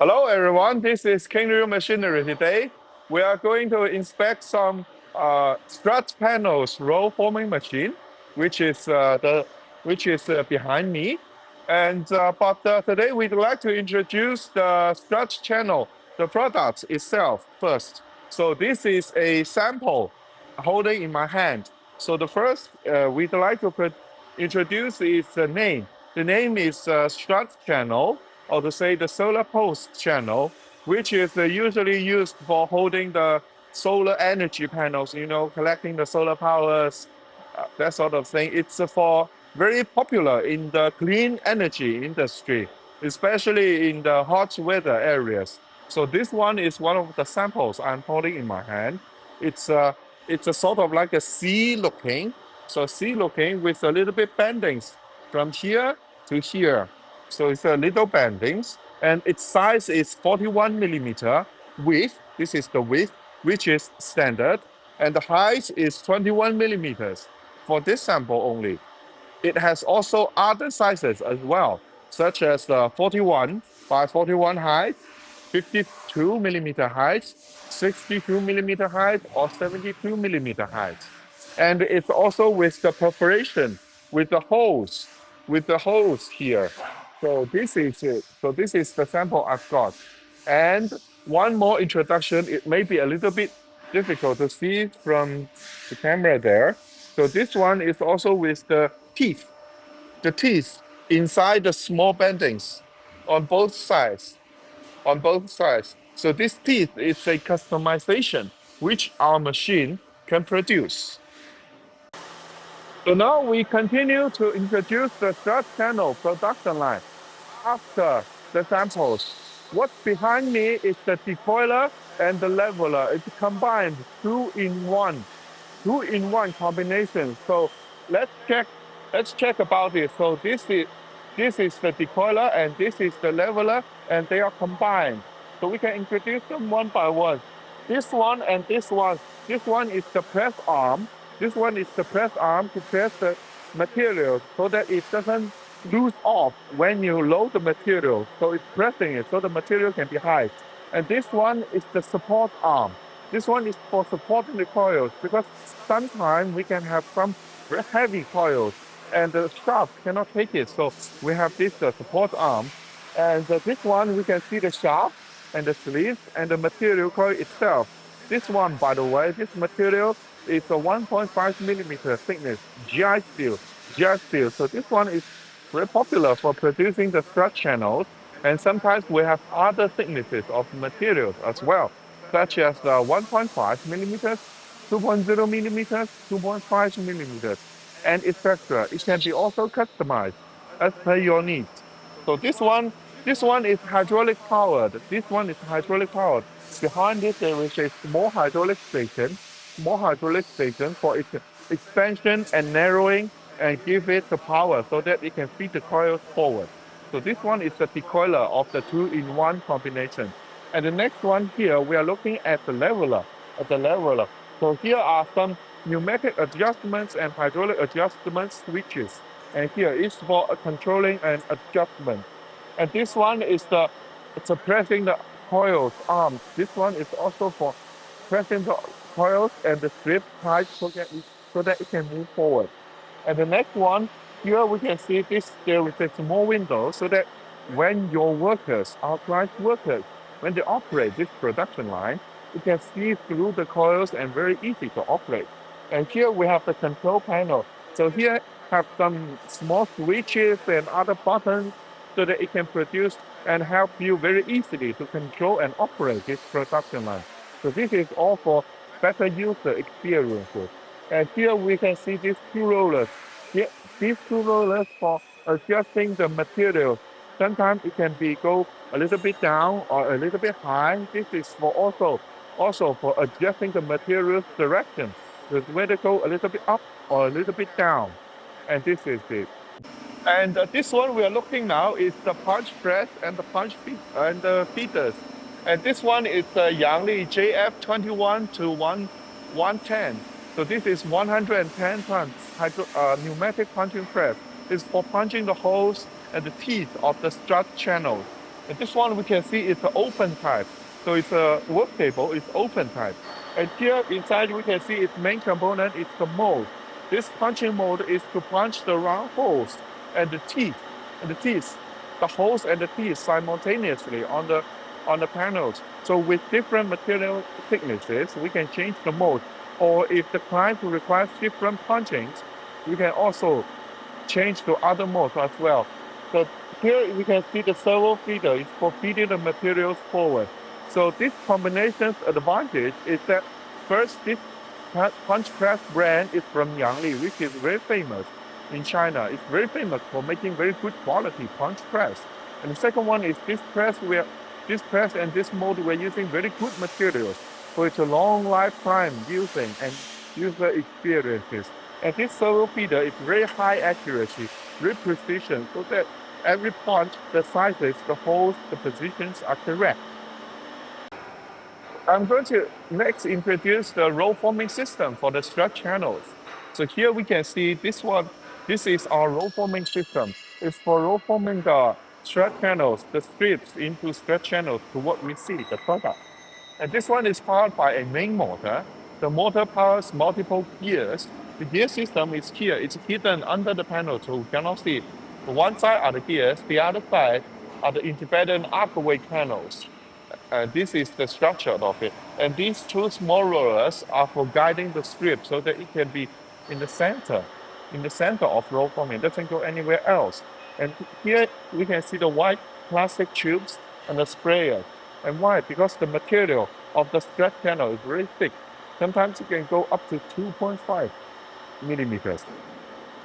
Hello everyone, this is Kangaroo Machinery. Today we are going to inspect some strut panels roll forming machine, which is behind me. But today we'd like to introduce the strut channel, the product itself first. So this is a sample holding in my hand. So the first we'd like to introduce is the name. The name is strut channel, or to say the solar post channel, which is usually used for holding the solar energy panels, collecting the solar powers, that sort of thing. It's for very popular in the clean energy industry, especially in the hot weather areas. So this one is one of the samples I'm holding in my hand. It's a sort of like a C looking, so C looking with a little bit bendings from here to here. So it's a little bendings, and its size is 41 millimeter width. This is the width, which is standard, and the height is 21 millimeters for this sample only. It has also other sizes as well, such as 41 by 41 height, 52 millimeter height, 62 millimeter height, or 72 millimeter height. And it's also with the perforation, with the holes here. So this is it. So this is the sample I've got. And one more introduction, it may be a little bit difficult to see from the camera there. So this one is also with the teeth inside the small bendings on both sides, on both sides. So this teeth is a customization which our machine can produce. So now we continue to introduce the Strut channel production line after the samples. What's behind me is the decoiler and the leveler. It's combined two in one combination. So let's check about it. So this is the decoiler and this is the leveler, and they are combined. So we can introduce them one by one. This one and this one. This one is the press arm. This one is the press arm to press the material so that it doesn't loose off when you load the material. So it's pressing it so the material can be high. And this one is the support arm. This one is for supporting the coils, because sometimes we can have some very heavy coils and the shaft cannot take it. So we have this support arm. And this one we can see the shaft and the sleeves and the material coil itself. This one, by the way, this material is a 1.5 millimeter thickness GI steel. GI steel. So this one is very popular for producing the strut channels. And sometimes we have other thicknesses of materials as well, such as 1.5 millimeters, 2.0 millimeters, 2.5 millimeters, and etc. It can be also customized as per your needs. So this one is hydraulic powered. This one is hydraulic powered. Behind it, there is a small hydraulic station for its expansion and narrowing, and give it the power so that it can feed the coils forward. So this one is the decoiler of the two-in-one combination. And the next one here, we are looking at the leveler. So here are some pneumatic adjustments and hydraulic adjustment switches. And here is for controlling and adjustment. And this one is it's a pressing the coils arm. This one is also for pressing the coils and the strip tight so that it can move forward. And the next one, here we can see this, there is a small window so that when your workers, our client workers, when they operate this production line, you can see through the coils and very easy to operate. And here we have the control panel. So here have some small switches and other buttons so that it can produce and help you very easily to control and operate this production line. So this is all for better user experiences. And here we can see these two rollers. Here, these two rollers for adjusting the material. Sometimes it can be go a little bit down or a little bit high. This is for also for adjusting the material's direction, whether go a little bit up or a little bit down. And this is it. And this one we are looking now is the punch press and the punch feed and the feeders. And this one is the Yangli JF21 to 110. So this is 110 tons pneumatic punching press. It's for punching the holes and the teeth of the strut channels. And this one we can see it's an open type. So it's a work table, it's open type. And here inside we can see its main component is the mold. This punching mold is to punch the round holes and the teeth, the holes and the teeth simultaneously on the panels. So with different material thicknesses, we can change the mold. Or if the client requires different punchings, we can also change to other modes as well. So here we can see the servo feeder is for feeding the materials forward. So this combination's advantage is that first, this punch press brand is from Yangli, which is very famous in China. It's very famous for making very good quality punch press. And the second one is this press and this mold we're using very good materials for its a long lifetime using and user experiences. And this servo feeder is very high accuracy, very precision, so that every punch, the sizes, the holes, the positions are correct. I'm going to next introduce the roll forming system for the strut channels. So here we can see this one. This is our roll forming system. It's for roll forming the strut channels, the strips into strut channels to what we see, the product. And this one is powered by a main motor. The motor powers multiple gears. The gear system is here. It's hidden under the panel, so we cannot see it. One side are the gears, the other side are the independent upweight panels. This is the structure of it. And these two small rollers are for guiding the strip so that it can be in the center of roll forming. It doesn't go anywhere else. And here we can see the white plastic tubes and the sprayer. And why? Because the material of the strut channel is very thick. Sometimes it can go up to 2.5 millimeters.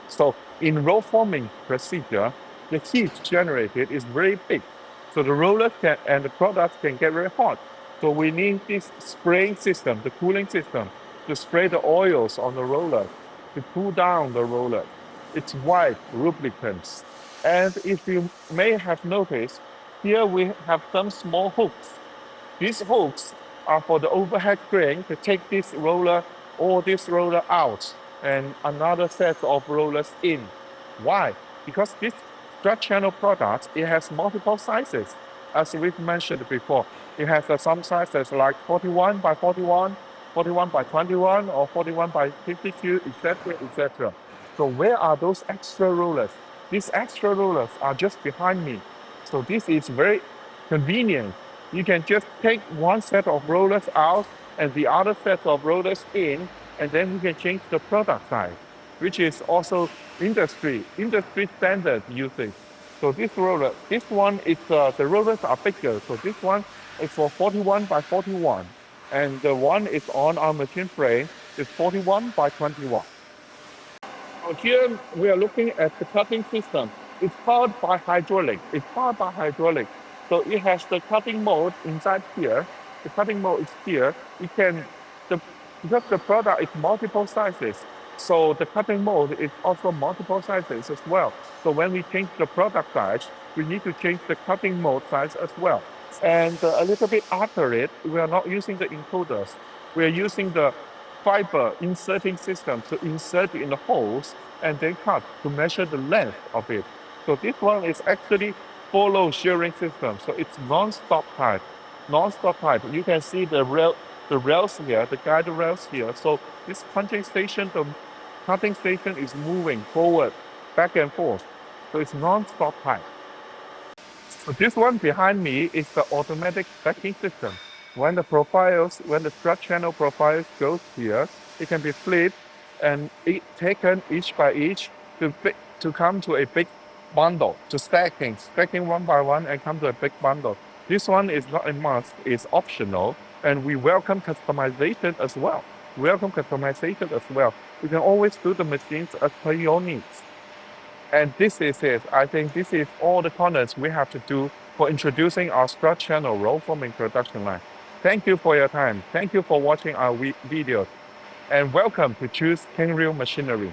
So in roll forming procedure, the heat generated is very big. So the rollers and the products can get very hot. So we need this spraying system, the cooling system, to spray the oils on the roller, to cool down the roller. It's white lubricants. And if you may have noticed, here we have some small hooks. These hooks are for the overhead crane to take this roller or this roller out and another set of rollers in. Why? Because this strut channel product, it has multiple sizes. As we've mentioned before, it has some sizes like 41 by 41, 41 by 21, or 41 by 52, etc., etc. So where are those extra rollers? These extra rollers are just behind me. So this is very convenient. You can just take one set of rollers out and the other set of rollers in, and then you can change the product size, which is also industry standard usage. So this one is the rollers are bigger. So this one is for 41 by 41, and the one is on our machine frame is 41 by 21. So here we are looking at the cutting system. It's powered by hydraulic. So it has the cutting mold inside here. The cutting mold is here. Because the product is multiple sizes, so the cutting mold is also multiple sizes as well. So when we change the product size, we need to change the cutting mold size as well. And a little bit after it, we are not using the encoders. We are using the fiber inserting system to insert in the holes and then cut to measure the length of it. So this one is actually follow shearing system. So it's non-stop type. You can see the rails here, the guide rails here. So this punching station, the cutting station is moving forward, back and forth. So it's non-stop type. So this one behind me is the automatic stacking system. When the strut channel profiles goes here, it can be flipped and taken each by each to come to a big bundle, to stacking one by one and come to a big bundle. This one is not a must, it's optional, and we welcome customization as well. You can always do the machines as per your needs. And this is it. I think this is all the content we have to do for introducing our strut channel roll forming production line. Thank you for your time. Thank you for watching our videos. And welcome to Choose Kenryu Machinery.